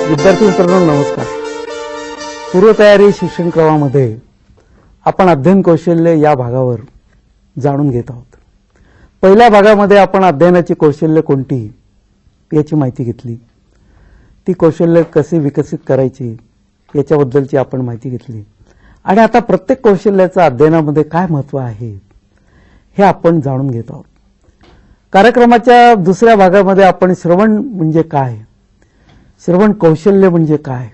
विद्यार्थी मित्रांनो नमस्कार. पूर्वतयारी शिक्षण क्रमामध्ये आपण अध्ययन कौशल्य या भागावर जाणून घेत आहोत. पहिल्या भागामध्ये आपण अध्ययनाची कौशल्य कोणती याची माहिती घेतली, ती कौशल्य कशी विकसित करायची याच्याबद्दलची आपण माहिती घेतली आणि आता प्रत्येक कौशल्याचं अध्ययनामध्ये काय महत्त्व आहे हे आपण जाणून घेत आहोत. कार्यक्रमाच्या दुसऱ्या भागामध्ये आपण श्रवण म्हणजे काय, श्रवण कौशल्य म्हणजे काय,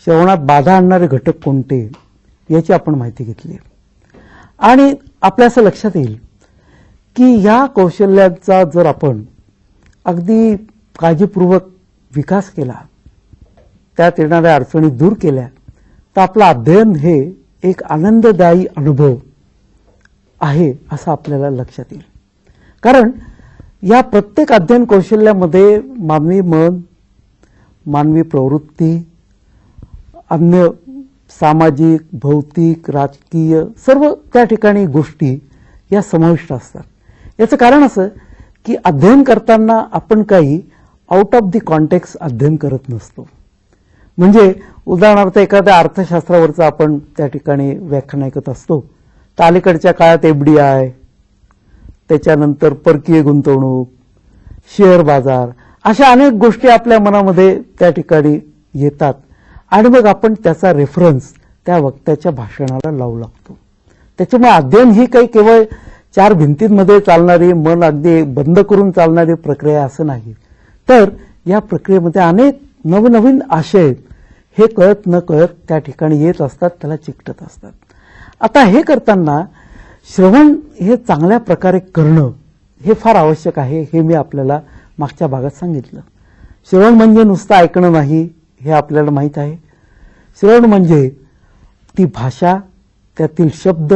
श्रवणात बाधा आणणारे घटक कोणते याची आपण माहिती घेतली आणि आपल्या असं लक्षात येईल की या कौशल्याचा जर आपण अगदी काळजीपूर्वक विकास केला, त्यात येणाऱ्या अडचणी दूर केल्या, तर आपलं अध्ययन हे एक आनंददायी अनुभव आहे असं आपल्याला लक्षात येईल. कारण या प्रत्येक अध्ययन कौशल्यामध्ये मानवी मन, मानवी प्रवृत्ती, अन्य सामाजिक, भौतिक, राजकीय सर्व त्या ठिकाणी गोष्टी या समाविष्ट असतात. याचं कारण असं की अध्ययन करताना आपण काही आउट ऑफ द कॉन्टेक्स्ट अध्ययन करत नसतो. म्हणजे उदाहरणार्थ एखाद्या अर्थशास्त्रावरचं आपण त्या ठिकाणी व्याख्यान ऐकत असतो, तर अलीकडच्या काळात FDI, त्याच्यानंतर परकीय गुंतवणूक, शेअर बाजार अशा अनेक गोष्टी आपल्या मनामध्ये त्या ठिकाणी येतात आणि मग आपण त्याचा रेफरन्स त्या वक्त्याच्या भाषणाला लावू लागतो. त्याच्यामुळे अध्ययन ही काही केवळ चार भिंतींमध्ये चालणारी, मन अगदी बंद करून चालणारी प्रक्रिया असं नाही, तर या प्रक्रियेमध्ये अनेक नवनवीन आशय हे कळत न कळत त्या ठिकाणी येत असतात, त्याला चिकटत असतात. आता हे करताना श्रवण हे चांगल्या प्रकारे करणं हे फार आवश्यक आहे, हे मी आपल्याला मागच्या भागात सांगितलं. श्रवण म्हणजे नुसतं ऐकणं नाही हे आपल्याला माहीत आहे. श्रवण म्हणजे ती भाषा, त्यातील शब्द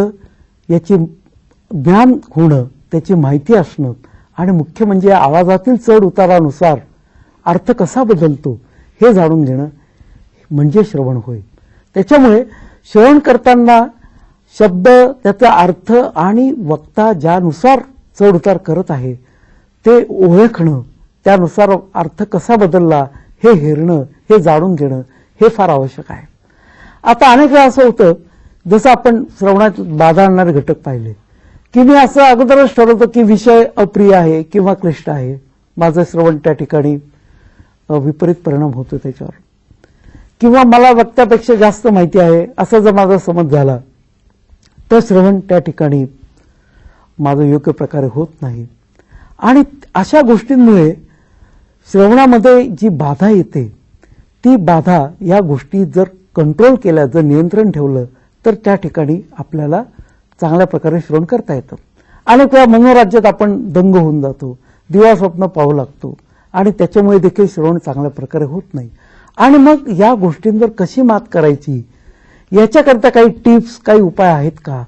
याची ज्ञान होणं, त्याची माहिती असणं आणि मुख्य म्हणजे आवाजातील चढ उतारानुसार अर्थ कसा बदलतो हे जाणून घेणं म्हणजे श्रवण होय. त्याच्यामुळे श्रवण करताना शब्द, त्याचा अर्थ आणि वक्ता ज्यानुसार चढ उतार करत आहे ते ओळखणं, त्यानुसार अर्थ कसा बदलला हे हेरणं, हे जाणून घेणं हे फार आवश्यक आहे. आता अनेक वेळा असं होतं, जसं आपण श्रवणात बाधा आणणारे घटक पाहिले की मी असं अगोदरच ठरवतो की विषय अप्रिय आहे किंवा क्लिष्ट आहे, माझं श्रवण त्या ठिकाणी विपरीत परिणाम होतो त्याच्यावर, किंवा मला वक्त्यापेक्षा जास्त माहिती आहे असं जर माझा समज झाला तर श्रवण त्या ठिकाणी माझं योग्य प्रकारे होत नाही. आणि अशा गोष्टींमुळे श्रवणामध्ये जी बाधा येते ती बाधा या गोष्टी जर कंट्रोल केल्या, जर नियंत्रण ठेवलं तर त्या ठिकाणी आपल्याला चांगल्या प्रकारे श्रवण करता येतं. अनेक वेळा मनोराज्यात आपण दंग होऊन जातो, दिवा स्वप्न पाहू लागतो आणि त्याच्यामुळे देखील श्रवण चांगल्या प्रकारे होत नाही. आणि मग या गोष्टींवर कशी मात करायची याच्याकरता काही टिप्स, काही उपाय आहेत का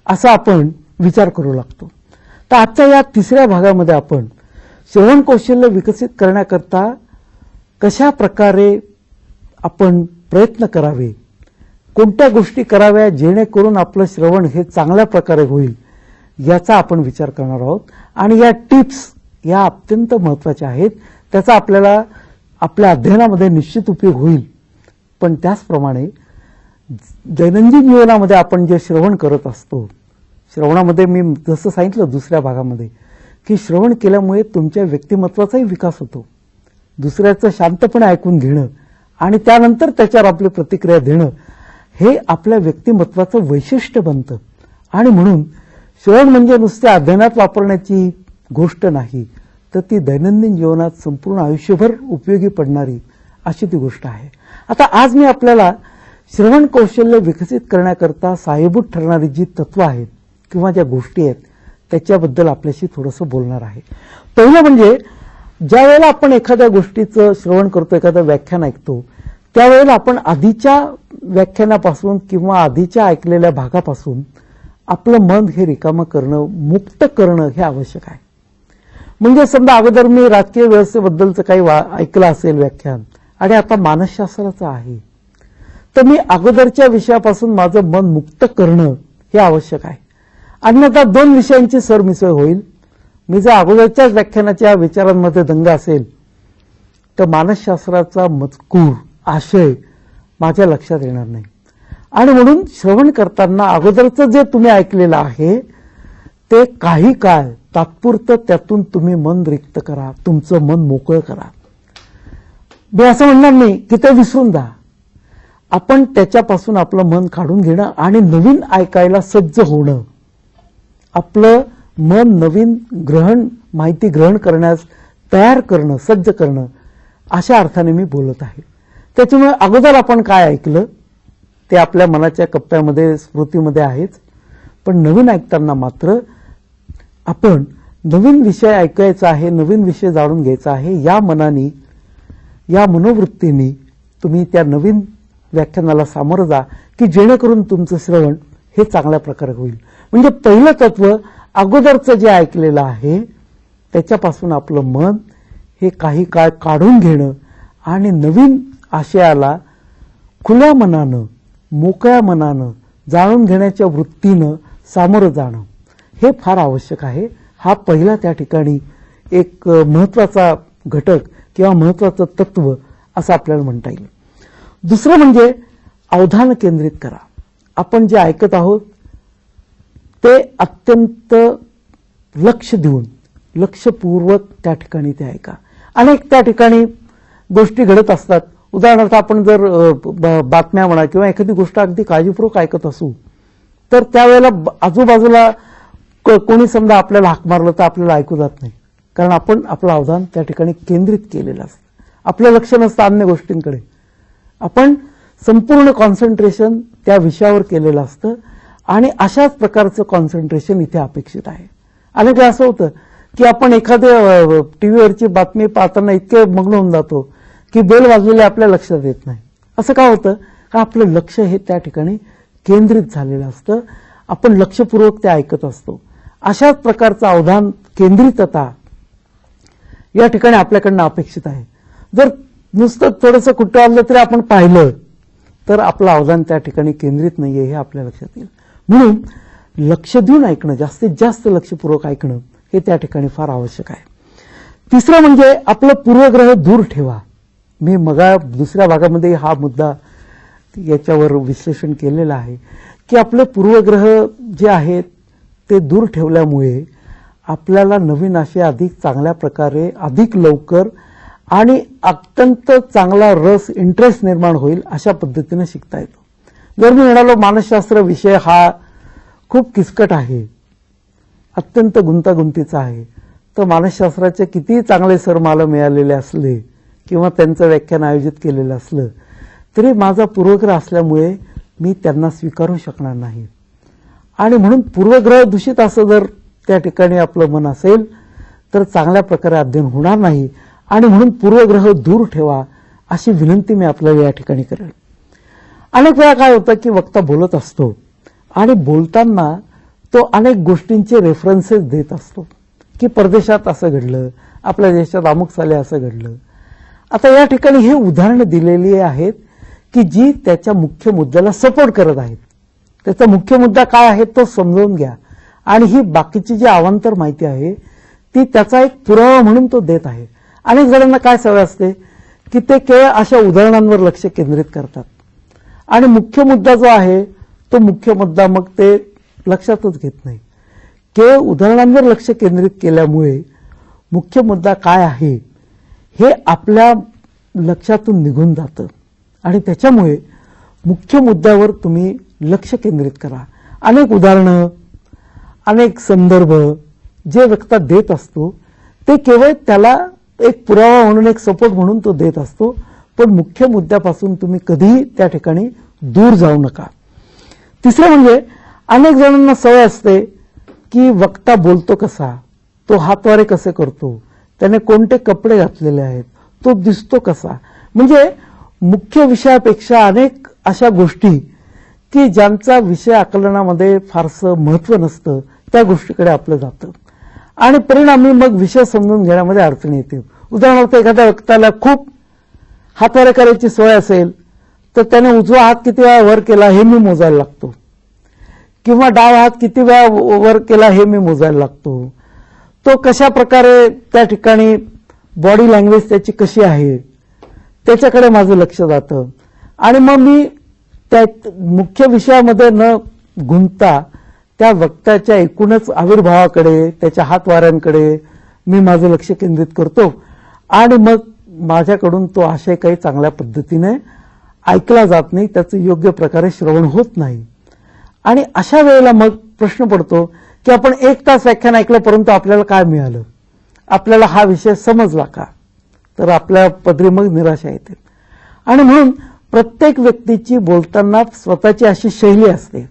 असा आपण विचार करू लागतो. तर आजच्या या तिसऱ्या भागामध्ये आपण श्रवण कौशल्य विकसित करण्याकरता कशा प्रकारे आपण प्रयत्न करावे, कोणत्या गोष्टी कराव्या जेणेकरून आपलं श्रवण हे चांगल्या प्रकारे होईल याचा आपण विचार करणार आहोत. आणि या टिप्स या अत्यंत महत्त्वाच्या आहेत, त्याचा आपल्याला आपल्या अध्ययनामध्ये निश्चित उपयोग होईल. पण त्याचप्रमाणे दैनंदिन जीवनामध्ये आपण जे श्रवण करत असतो, श्रवणामध्ये मी जसं सांगितलं दुसऱ्या भागामध्ये की श्रवण केल्यामुळे तुमच्या व्यक्तिमत्वाचाही विकास होतो. दुसऱ्याचं शांतपणे ऐकून घेणं आणि त्यानंतर त्याच्यावर आपली प्रतिक्रिया देणं हे आपल्या व्यक्तिमत्वाचं वैशिष्ट्य बनतं. आणि म्हणून श्रवण म्हणजे नुसत्या अध्ययनात वापरण्याची गोष्ट नाही, तर ती दैनंदिन जीवनात संपूर्ण आयुष्यभर उपयोगी पडणारी अशी ती गोष्ट आहे. आता आज मी आपल्याला श्रवण कौशल्य विकसित करण्याकरता सहाय्यभूत ठरणारी जी तत्व आहेत किंवा ज्या गोष्टी आहेत त्याच्याबद्दल आपल्याशी थोडंसं बोलणार आहे. पहिलं म्हणजे ज्या वेळेला आपण एखाद्या गोष्टीचं श्रवण करतो, एखादं व्याख्यान ऐकतो, त्यावेळेला आपण आधीच्या व्याख्यानापासून किंवा आधीच्या ऐकलेल्या भागापासून आपलं मन हे रिकामं करणं, मुक्त करणं हे आवश्यक आहे. म्हणजे समजा अगोदर मी राजकीय व्यवस्थेबद्दलचं काही ऐकलं असेल व्याख्यान आणि आता मानसशास्त्राचं आहे, तर मी अगोदरच्या विषयापासून माझं मन मुक्त करणं हे आवश्यक आहे. अन्यथा दोन विषयांची सरमिसळ होईल. मी जर अगोदरच्याच व्याख्यानाच्या विचारांमध्ये दंग असेल तर मानसशास्त्राचा मजकूर आशय माझ्या लक्षात येणार नाही. आणि म्हणून श्रवण करताना अगोदरचं जे तुम्ही ऐकलेलं आहे ते काही काळ तात्पुरतं त्यातून तुम्ही मन रिक्त करा, तुमचं मन मोकळं करा. मी असं म्हणणार नाही की ते विसरून जा. आपण त्याच्यापासून आपलं मन काढून घेणं आणि नवीन ऐकायला सज्ज होणं, आपलं मन नवीन माहिती ग्रहण करण्यास तयार करणं, सज्ज करणं, अशा अर्थाने मी बोलत आहे. त्याच्यामुळे अगोदर आपण काय ऐकलं ते आपल्या मनाच्या कप्प्यामध्ये, स्मृतीमध्ये आहेच. पण नवीन ऐकताना मात्र आपण नवीन विषय ऐकायचा आहे, नवीन विषय जाणून घ्यायचा आहे, या मनाने, या मनोवृत्तीने तुम्ही त्या नवीन व्याख्यानाला सामोरं जा की जेणेकरून तुमचं श्रवण हे चांगल्या प्रकारे होईल. म्हणजे पहिलं तत्व अगोदरचं जे ऐकलेलं आहे त्याच्यापासून आपलं मन हे काही काळ काढून घेणं आणि नवीन आशयाला खुल्या मनानं, मोकळ्या मनानं, जाणून घेण्याच्या वृत्तीनं सामोरं जाणं हे फार आवश्यक आहे. हा पहिला त्या ठिकाणी एक महत्वाचा घटक किंवा महत्वाचं तत्व असं आपल्याला म्हणता येईल. दुसरं म्हणजे अवधान केंद्रित करा. आपण जे ऐकत आहोत ते अत्यंत लक्ष देऊन, लक्षपूर्वक त्या ठिकाणी ते ऐका. अनेक त्या ठिकाणी गोष्टी घडत असतात. उदाहरणार्थ आपण जर बातम्या म्हणा किंवा एखादी गोष्ट अगदी काळजीपूर्वक ऐकत असू तर त्यावेळेला आजूबाजूला कोणी समजा आपल्याला हाक मारलं तर आपल्याला ऐकू जात नाही, कारण आपण आपलं अवधान त्या ठिकाणी केंद्रित केलेलं असतं. आपलं लक्ष नसतं अन्य गोष्टींकडे. आपण संपूर्ण कॉन्सन्ट्रेशन त्या विषयावर केलेलं असतं आणि अशाच प्रकारचं कॉन्सन्ट्रेशन इथे अपेक्षित आहे. अनेक वेळा असं होतं की आपण एखाद्या टीव्हीवरची बातमी पाहताना इतके मग्न होऊन जातो की बेल वाजलेले आपल्या लक्षात येत नाही. असं का होतं? का आपलं लक्ष हे त्या ठिकाणी केंद्रित झालेलं असतं. आपण लक्षपूर्वक ते ऐकत असतो. अशाच प्रकारचं अवधान, केंद्रितता या ठिकाणी आपल्याकडनं अपेक्षित आहे. जर नुसतं थोडंसं कुठं आलं तरी आपण पाहिलं तर आपलं अवधान त्या ठिकाणी केंद्रित नाहीये हे आपल्या लक्षात येईल. म्हणून लक्ष देऊन ऐकणं, जास्तीत जास्त लक्षपूर्वक ऐकणं हे त्या ठिकाणी फार आवश्यक आहे. तिसरं म्हणजे आपलं पूर्वग्रह दूर ठेवा. मी दुसऱ्या भागामध्ये हा मुद्दा याच्यावर विश्लेषण केलेलं आहे की आपले पूर्वग्रह जे आहेत ते दूर ठेवल्यामुळे आपल्याला नवीन आशय अधिक चांगल्या प्रकारे, अधिक लवकर आणि अत्यंत चांगला रस, इंटरेस्ट निर्माण होईल अशा पद्धतीने शिकता येतो. जर मी म्हणालो मानसशास्त्र विषय हा खूप किचकट आहे, अत्यंत गुंतागुंतीचा आहे, तर मानसशास्त्राचे किती चांगले सर मला मिळालेले असले किंवा त्यांचं व्याख्यान आयोजित केलेलं असलं तरी माझा पूर्वग्रह असल्यामुळे मी त्यांना स्वीकारू शकणार नाही. आणि म्हणून पूर्वग्रह दूषित असं जर त्या ठिकाणी आपलं मन असेल तर चांगल्या प्रकारे अध्ययन होणार नाही. आणि म्हणून पूर्वग्रह दूर ठेवा अशी विनंती मी आपल्याला या ठिकाणी करेन. अनेक वेळा काय होतं की वक्ता बोलत असतो आणि बोलताना तो अनेक गोष्टींचे रेफरन्सेस देत असतो की परदेशात असं घडलं, आपल्या देशात अमुक साली असं घडलं. आता या ठिकाणी हे उदाहरणं दिलेली आहेत की जी त्याच्या मुख्य मुद्द्याला सपोर्ट करत आहेत. त्याचा मुख्य मुद्दा काय आहे तो समजावून घ्या आणि ही बाकीची जी अवांतर माहिती आहे ती त्याचा एक पुरावा म्हणून तो देत आहे. अनेक जणांना काय सवय असते की ते केवळ अशा उदाहरणांवर लक्ष केंद्रित करतात आणि मुख्य मुद्दा जो आहे तो मुख्य मुद्दा मग ते लक्षातच घेत नाही. केवळ उदाहरणांवर लक्ष केंद्रित केल्यामुळे मुख्य मुद्दा काय आहे हे आपल्या लक्षातून निघून जातं आणि त्याच्यामुळे मुख्य मुद्द्यावर तुम्ही लक्ष केंद्रित करा. अनेक उदाहरणं, अनेक संदर्भ जे वक्ता देत असतो ते केवळ त्याला एक पुरावा म्हणून, एक सपोर्ट म्हणून तो देत असतो, पण मुख्य मुद्द्यापासून तुम्ही कधीही त्या ठिकाणी दूर जाऊ नका. तिसरं म्हणजे अनेक जणांना सवय असते की वक्ता बोलतो कसा, तो हातवारे कसे करतो, त्याने कोणते कपडे घातलेले आहेत, तो दिसतो कसा, म्हणजे मुख्य विषयापेक्षा अनेक अशा गोष्टी की ज्यांचा विषय आकलनामध्ये फारसं महत्व नसतं त्या गोष्टीकडे आपलं जातं आणि परिणामी मग विषय समजून घेण्यामध्ये अडचण येते. उदाहरणार्थ एखाद्या वक्त्याला खूप हातवारे करायची सवय असेल तर त्याने उजवा हात किती वेळा वर केला हे मी मोजायला लागतो किंवा डावा हात किती वेळा वर केला हे मी मोजायला लागतो. तो कशा प्रकारे त्या ठिकाणी बॉडी लँग्वेज त्याची कशी आहे त्याच्याकडे माझं लक्ष जातं आणि मग मी त्या मुख्य विषयामध्ये न गुंतता त्या वक्त्याच्या एकूणच आविर्भावाकडे, त्याच्या हातवाऱ्यांकडे मी माझं लक्ष केंद्रित करतो आणि मग माझ्याकडून तो आशय काही चांगल्या पद्धतीने ऐकला जात नाही, त्याचं योग्य प्रकारे श्रवण होत नाही. आणि अशा वेळेला मग प्रश्न पडतो की आपण 1 तास व्याख्यान ऐकलं परंतु आपल्याला काय मिळालं, आपल्याला हा विषय समजला का, तर आपल्या पदरी मग निराशा येते. आणि म्हणून प्रत्येक व्यक्तीची बोलताना स्वतःची अशी शैली असते.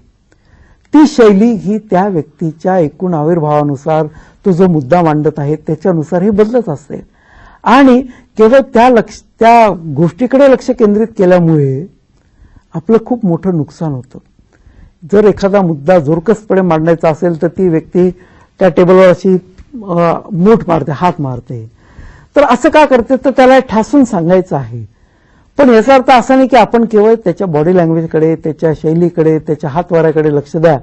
ती शैली ही त्या व्यक्तीच्या एकूण आविर्भावानुसार, तो जो मुद्दा मांडत आहे त्याच्यानुसार ही बदलत असते. आणि केवळ त्या गोष्टीकडे लक्ष केंद्रित केल्यामुळे आपलं खूप मोठं नुकसान होतं. जर एखादा मुद्दा जोरकसपणे मांडायचा असेल तर ती व्यक्ती त्या टेबलवर अशी मूठ मारते, हात मारते. तर असं का करते, तर त्याला ठासून सांगायचं आहे. पण याचा अर्थ असा नाही की आपण केवळ त्याच्या बॉडी लँग्वेजकडे, त्याच्या शैलीकडे, त्याच्या हातवाऱ्याकडे लक्ष द्या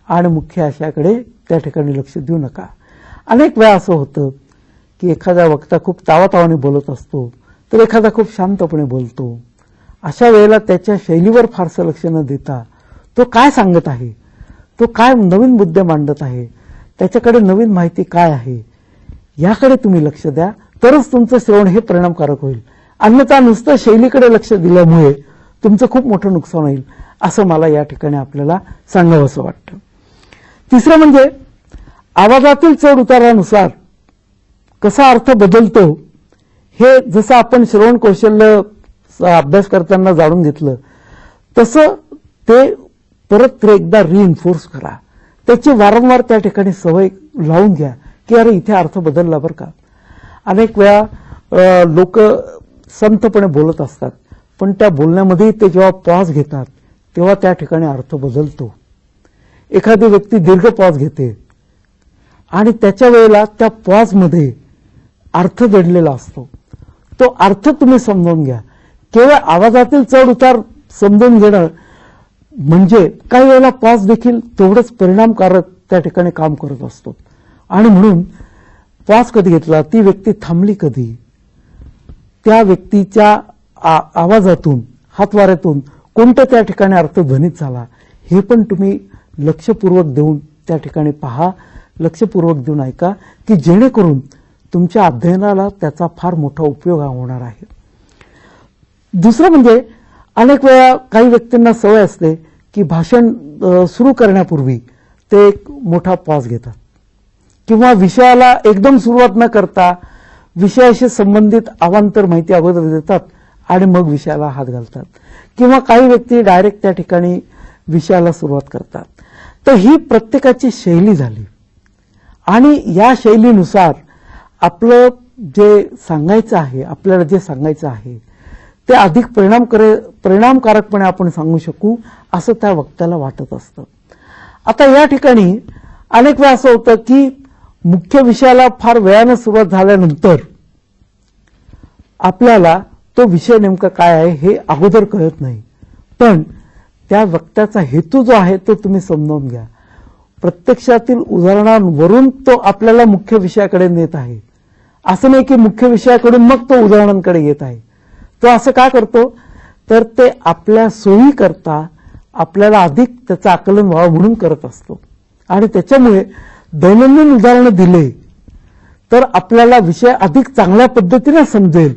आणि मुख्य आशयाकडे त्या ठिकाणी लक्ष देऊ नका. अनेक वेळा असं होतं की एखादा वक्ता खूप तावातावाने बोलत असतो तर एखादा खूप शांतपणे बोलतो. अशा वेळेला त्याच्या शैलीवर फारसं लक्ष न देता तो काय सांगत आहे, तो काय नवीन मुद्दे मांडत आहे, त्याच्याकडे नवीन माहिती काय आहे, याकडे तुम्ही लक्ष द्या, तरच तुमचं श्रवण हे परिणामकारक होईल. अन्यथा नुसतं शैलीकडे लक्ष दिल्यामुळे तुमचं खूप मोठं नुकसान होईल, असं मला या ठिकाणी आपल्याला सांगावंसं वाटतं. तिसरं म्हणजे आवाजातील चढ उतारानुसार कसा अर्थ बदलतो हे जसं आपण श्रवण कौशल्य अभ्यास करताना जाणून घेतलं तसं ते परत एकदा रिइन्फोर्स करा. त्याची वारंवार त्या ठिकाणी सवय लावून घ्या की अरे इथे अर्थ बदलला बरं का. अनेक वेळा लोक संतपणे बोलत असतात पण त्या बोलण्यामध्ये ते जेव्हा पॉज घेतात तेव्हा त्या ठिकाणी अर्थ बदलतो. एखादी व्यक्ती दीर्घ पॉज घेते आणि त्याच्या वेळेला त्या पॉजमध्ये अर्थ दडलेला असतो. तो अर्थ तुम्ही समजून घ्या. केवळ आवाजातील चढ उतार समजून घेणं म्हणजे काही वेळेला पॉज देखील तेवढंच परिणामकारक त्या ठिकाणी काम करत असतो. आणि म्हणून पॉज कधी घेतला, ती व्यक्ती थांबली कधी, त्या व्यक्तीच्या आवाजातून, हातवाऱ्यातून कोणत्या त्या ठिकाणी अर्थ ध्वनित झाला हे पण तुम्ही लक्षपूर्वक देऊन त्या ठिकाणी पहा, लक्षपूर्वक देऊन ऐका की जेणेकरून तुमच्या अध्ययनाला त्याचा फार मोठा उपयोग होणार आहे. दुसरं म्हणजे अनेक वेळा काही व्यक्तींना सवय असते की भाषण सुरू करण्यापूर्वी ते एक मोठा पॉज घेतात किंवा विषयाला एकदम सुरुवात न करता विषयाशी संबंधित अवांतर माहिती अगोदर देतात आणि मग विषयाला हात घालतात. किंवा काही व्यक्ती डायरेक्ट त्या ठिकाणी विषयाला सुरुवात करतात. तर ही प्रत्येकाची शैली झाली आणि या शैलीनुसार आपलं जे सांगायचं आहे, आपल्याला जे सांगायचं आहे ते अधिक परिणामकारकपणे आपण सांगू शकू असं त्या वक्त्याला वाटत असतं. आता या ठिकाणी अनेक वेळा असं होतं की मुख्य विषयाला फार वेळानं सुरुवात झाल्यानंतर आपल्याला तो विषय नेमका काय आहे हे अगोदर कळत नाही. पण त्या वक्त्याचा हेतू जो आहे तो तुम्ही समजावून घ्या. प्रत्यक्षातील उदाहरणांवरून तो आपल्याला मुख्य विषयाकडे नेत आहे. असं नाही की मुख्य विषयाकडून मग तो उदाहरणांकडे येत आहे. तो असं का करतो, तर ते आपल्या सोयी करता आपल्याला अधिक त्याचं आकलन व्हावं म्हणून करत असतो. आणि त्याच्यामुळे दैनंदिन उदाहरणं दिले तर आपल्याला विषय अधिक चांगल्या पद्धतीने समजेल,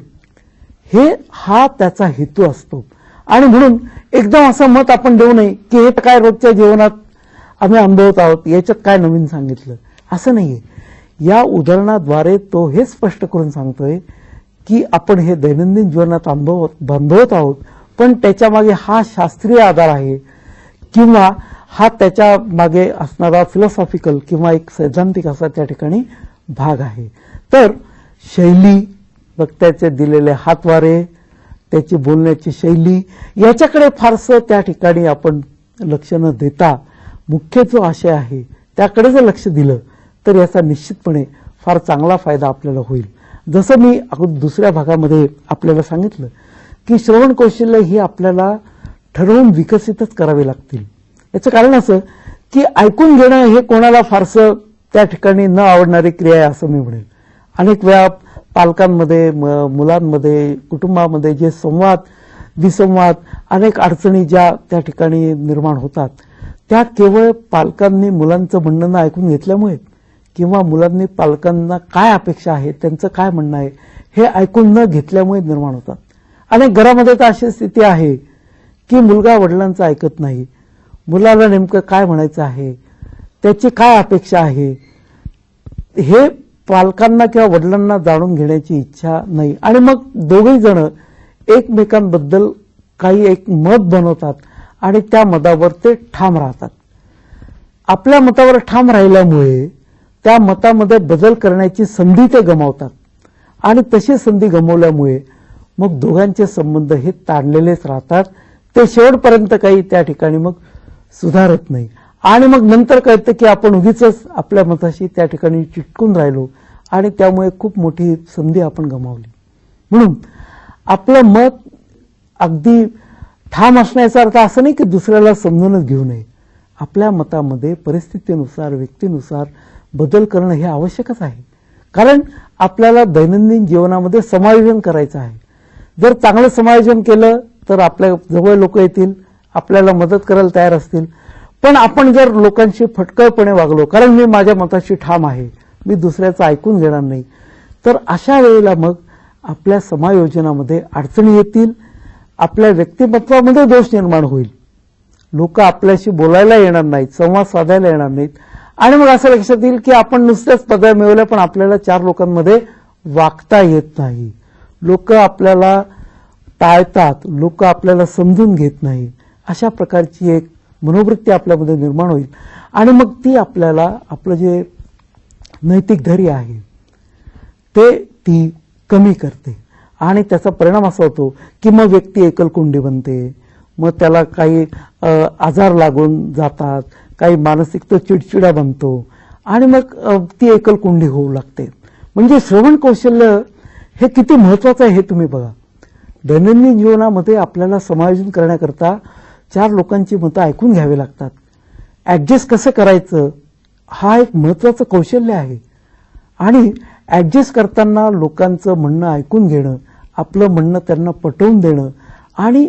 हा त्याचा हेतू असतो. आणि म्हणून एकदम असं मत आपण देऊ नये की हे काय रोजच्या जीवनात आम्ही अनुभवत आहोत, याच्यात काय नवीन सांगितलं, असं नाहीये. या उदाहरणाद्वारे तो हे स्पष्ट करून सांगतोय की आपण हे दैनंदिन जीवनात अनुभवत आहोत, पण त्याच्या मागे हा शास्त्रीय आधार आहे किंवा हा त्याच्या मागे असणारा फिलॉसॉफिकल किंवा एक सैद्धांतिक असा त्या ठिकाणी भाग आहे. तर शैली, वक्त्याचे दिलेले हातवारे, त्याची बोलण्याची शैली याच्याकडे फारसं त्या ठिकाणी आपण लक्ष न देता मुख्य जो आशय आहे त्याकडे जर लक्ष दिलं तर याचा निश्चितपणे फार चांगला फायदा आपल्याला होईल. जसं मी दुसऱ्या भागामध्ये आपल्याला सांगितलं की श्रवण कौशल्य ही आपल्याला ठरवून विकसितच करावी लागतील. याचं कारण असं की ऐकून घेणं हे कोणाला फारसं त्या ठिकाणी न आवडणारी क्रिया आहे असं मी म्हणेन. अनेक वेळा पालकांमध्ये, मुलांमध्ये, कुटुंबामध्ये जे संवाद विसंवाद अनेक अडचणी ज्या त्या ठिकाणी निर्माण होतात, त्या केवळ पालकांनी मुलांचं म्हणणं न ऐकून घेतल्यामुळे किंवा मुलांनी पालकांना काय अपेक्षा आहे, त्यांचं काय म्हणणं आहे हे ऐकून न घेतल्यामुळे निर्माण होतात. अनेक घरामध्ये तर अशी स्थिती आहे की मुलगा वडिलांचं ऐकत नाही, मुलाला नेमकं काय म्हणायचं आहे, त्याची काय अपेक्षा आहे हे पालकांना किंवा वडिलांना जाणून घेण्याची इच्छा नाही. आणि मग दोघेही जण एकमेकांबद्दल काही एक मत बनवतात आणि त्या मतावर ते ठाम राहतात. आपल्या मतावर ठाम राहिल्यामुळे त्या मतामध्ये बदल करण्याची संधी ते गमावतात आणि तशी संधी गमावल्यामुळे मग दोघांचे संबंध हे ताणलेलेच राहतात. ते शेवटपर्यंत काही त्या ठिकाणी मग सुधारत नाही आणि मग नंतर कळतं की आपण उगीच आपल्या मताशी त्या ठिकाणी चिटकून राहिलो आणि त्यामुळे खूप मोठी संधी आपण गमावली. म्हणून आपलं मत अगदी ठाम असण्याचा अर्थ असं नाही की दुसऱ्याला समजूनच घेऊ नये. आपल्या मतामध्ये परिस्थितीनुसार, व्यक्तीनुसार बदल करणं हे आवश्यकच आहे, कारण आपल्याला दैनंदिन जीवनामध्ये समायोजन करायचं आहे. जर चांगलं समायोजन केलं तर आपल्या जवळ लोक येतील, आपल्याला मदत करायला तयार असतील. पण आपण जर लोकांशी फटकळपणे वागलो, कारण मी माझ्या मताशी ठाम आहे, मी दुसऱ्याचं ऐकून घेणार नाही, तर अशा वेळेला मग आपल्या समायोजनामध्ये अडचणी येतील, आपल्या व्यक्तिमत्वामध्ये दोष निर्माण होईल, लोक आपल्याशी बोलायला येणार नाहीत, संवाद साधायला येणार नाहीत आणि मग असं लक्षात येईल की आपण नुसत्याच पदव्या मिळवल्या पण आपल्याला चार लोकांमध्ये वागता येत नाही, लोक आपल्याला टाळतात, लोक आपल्याला समजून घेत नाही. अशा प्रकारची एक मनोवृत्ती आपल्यामध्ये निर्माण होईल आणि मग ती आपल्याला आपलं जे नैतिक धैर्य आहे ते ती कमी करते आणि त्याचा परिणाम असा होतो की मग व्यक्ती एकलकुंडी बनते, मग त्याला काही आजार लागून जातात, काही मानसिक तो चिडचिडा बनतो आणि मग ती एकलकुंडी होऊ लागते. म्हणजे श्रवण कौशल्य हे किती महत्वाचं आहे हे तुम्ही बघा. दैनंदिन जीवनामध्ये आपल्याला समायोजन करण्याकरता चार लोकांची मतं ऐकून घ्यावी लागतात. ऍडजस्ट कसं करायचं हा एक महत्वाचं कौशल्य आहे आणि ऍडजस्ट करताना लोकांचं म्हणणं ऐकून घेणं, आपलं म्हणणं त्यांना पटवून देणं आणि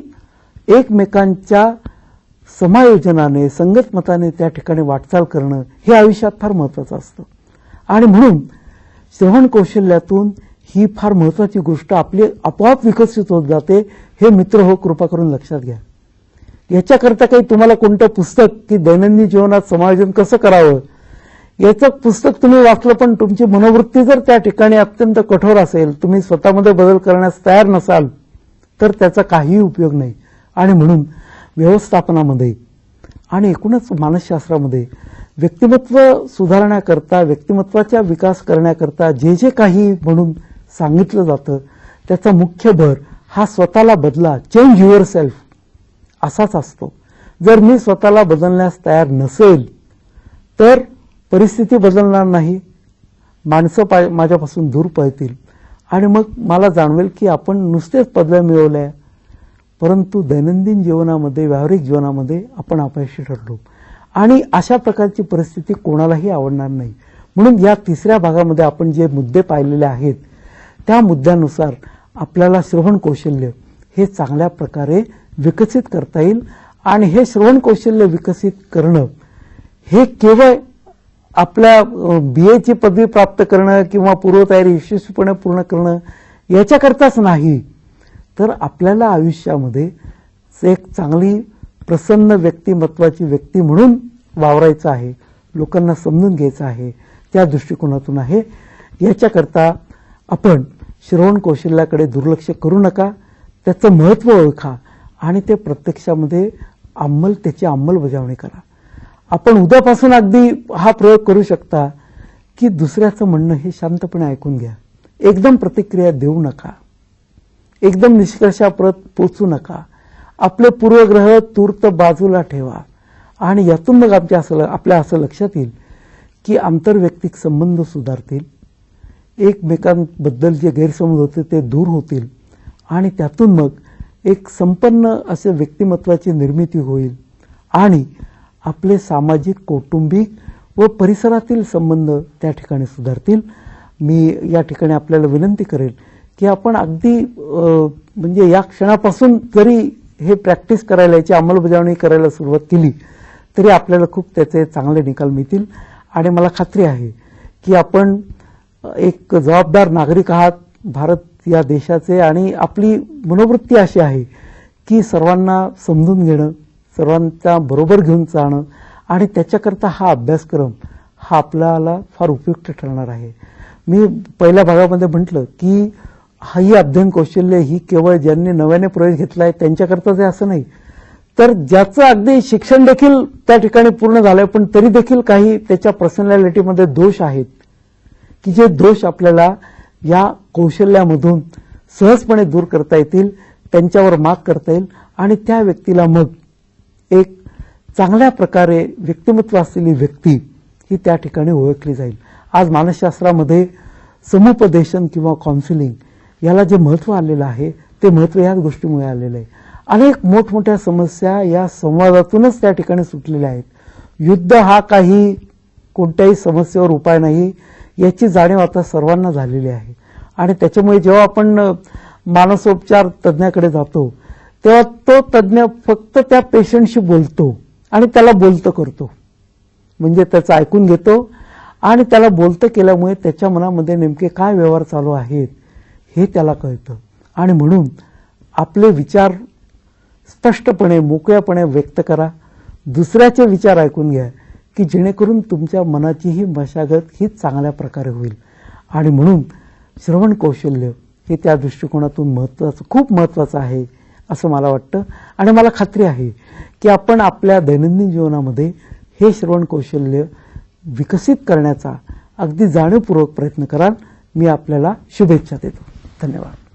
एकमेकांच्या समायोजनाने, संगत मताने त्या ठिकाणी वाटचाल करणं हे आयुष्यात फार महत्वाचं असतं. आणि म्हणून श्रवण कौशल्यातून ही फार महत्वाची गोष्ट आपली आपोआप विकसित होत जाते. हे मित्र हो, कृपा करून लक्षात घ्या. याच्याकरता काही तुम्हाला कोणतं पुस्तक की दैनंदिन जीवनात समायोजन कसं करावं याचं पुस्तक तुम्ही वाचलं पण तुमची मनोवृत्ती जर त्या ठिकाणी अत्यंत कठोर असेल, तुम्ही स्वतःमध्ये बदल करण्यास तयार नसाल तर त्याचा काहीही उपयोग नाही. आणि म्हणून व्यवस्थापनामध्ये आणि एकूणच मानसशास्त्रामध्ये व्यक्तिमत्व सुधारण्याकरता, व्यक्तिमत्वाचा विकास करण्याकरता जे जे काही म्हणून सांगितलं जातं त्याचा मुख्य भर हा स्वतःला बदला, चेंज युअर सेल्फ असाच असतो. जर मी स्वतःला बदलण्यास तयार नसेल तर परिस्थिती बदलणार नाही, माणसं माझ्यापासून दूर पळतील आणि मग मला जाणवेल की आपण नुसतेच पदव्या मिळवल्या परंतु दैनंदिन जीवनामध्ये, व्यावहारिक जीवनामध्ये आपण अपयशी ठरलो आणि अशा प्रकारची परिस्थिती कोणालाही आवडणार नाही. म्हणून या तिसऱ्या भागामध्ये आपण जे मुद्दे पाहिलेले आहेत त्या मुद्द्यानुसार आपल्याला श्रवण कौशल्य हे चांगल्या प्रकारे विकसित करता येईल आणि हे श्रवण कौशल्य विकसित करणं हे केवळ आपल्या BA ची पदवी प्राप्त करणं किंवा पूर्वतयारी यशस्वीपणे पूर्ण करणं याच्याकरताच नाही, तर आपल्याला आयुष्यामध्ये एक चांगली प्रसन्न व्यक्तिमत्वाची व्यक्ती म्हणून वावरायचं आहे, लोकांना समजून घ्यायचं आहे, त्या दृष्टिकोनातून आहे. याच्याकरता आपण श्रवण कौशल्याकडे दुर्लक्ष करू नका, त्याचं महत्त्व ओळखा आणि ते प्रत्यक्षामध्ये त्याची अंमलबजावणी करा. आपण उद्यापासून अगदी हा प्रयोग करू शकता की दुसऱ्याचं म्हणणं हे शांतपणे ऐकून घ्या, एकदम प्रतिक्रिया देऊ नका, एकदम निष्कर्षाप्रत पोचू नका, आपले पूर्वग्रह तूर्त बाजूला ठेवा आणि यातून मग आपल्या असं लक्षात येईल की आंतरवैयक्तिक संबंध सुधारतील, एकमेकांबद्दल जे गैरसमज होते ते दूर होतील आणि त्यातून मग एक संपन्न असे व्यक्तिमत्वाची निर्मिती होईल आणि आपले सामाजिक, कौटुंबिक व परिसरातील संबंध त्या ठिकाणी सुधारतील मी या ठिकाणी आपल्याला विनंती करेल की आपण अगदी म्हणजे या क्षणापासून जरी हे प्रॅक्टिस करायला, याची अंमलबजावणी करायला सुरुवात केली तरी आपल्याला खूप त्याचे चांगले निकाल मिळतील. आणि मला खात्री आहे की आपण एक जबाबदार नागरिक आहात भारत या देशाचे, आणि आपली मनोवृत्ती अशी आहे की सर्वांना समजून घेणं, सर्वांच्या बरोबर घेऊन चालणं, आणि त्याच्याकरता हा अभ्यासक्रम हा आपल्याला फार उपयुक्त ठरणार आहे. मी पहिल्या भागामध्ये म्हटलं की ही अध्ययन कौशल्य ही केवळ ज्यांनी नव्याने प्रवेश घेतलाय त्यांच्याकरताच आहे असं नाही, तर ज्याचं अगदी शिक्षण देखील त्या ठिकाणी पूर्ण झालंय पण तरी देखील काही त्याच्या पर्सनॅलिटीमध्ये दोष आहेत की जे दोष आपल्याला या कौशल्यामधून सहजपणे दूर करता येतील, त्यांच्यावर मात करता येईल, आणि त्या व्यक्तीला मग एक चांगल्या प्रकारे व्यक्तिमत्व असलेली व्यक्ती ही त्या ठिकाणी ओळखली जाईल. आज मानसशास्त्रामध्ये समुपदेशन किंवा काउन्सिलिंग याला जे महत्त्व आलेलं आहे ते महत्त्व याच गोष्टीमुळे आलेलं आहे. अनेक मोठमोठ्या समस्या या संवादातूनच त्या ठिकाणी सुटलेल्या आहेत. युद्ध हा काही कोणत्याही समस्येवर उपाय नाही याची जाणीव आता सर्वांना झालेली आहे. आणि त्याच्यामुळे जेव्हा आपण मानसोपचार तज्ज्ञाकडे जातो तेव्हा तो तज्ज्ञ फक्त त्या पेशंटशी बोलतो आणि त्याला बोलतं करतो, म्हणजे त्याचं ऐकून घेतो आणि त्याला बोलतं केल्यामुळे त्याच्या मनामध्ये नेमके काय व्यवहार चालू आहेत हे त्याला कळतं. आणि म्हणून आपले विचार स्पष्टपणे मोकळ्यापणे व्यक्त करा, दुसऱ्याचे विचार ऐकून घ्या की जेणेकरून तुमच्या मनाची ही मशागत ही चांगल्या प्रकारे होईल. आणि म्हणून श्रवण कौशल्य हे त्या दृष्टिकोनातून खूप महत्त्वाचं आहे असं मला वाटतं. आणि मला खात्री आहे की आपण आपल्या दैनंदिन जीवनामध्ये हे श्रवण कौशल्य विकसित करण्याचा अगदी जाणीवपूर्वक प्रयत्न कराल. मी आपल्याला शुभेच्छा देतो. धन्यवाद.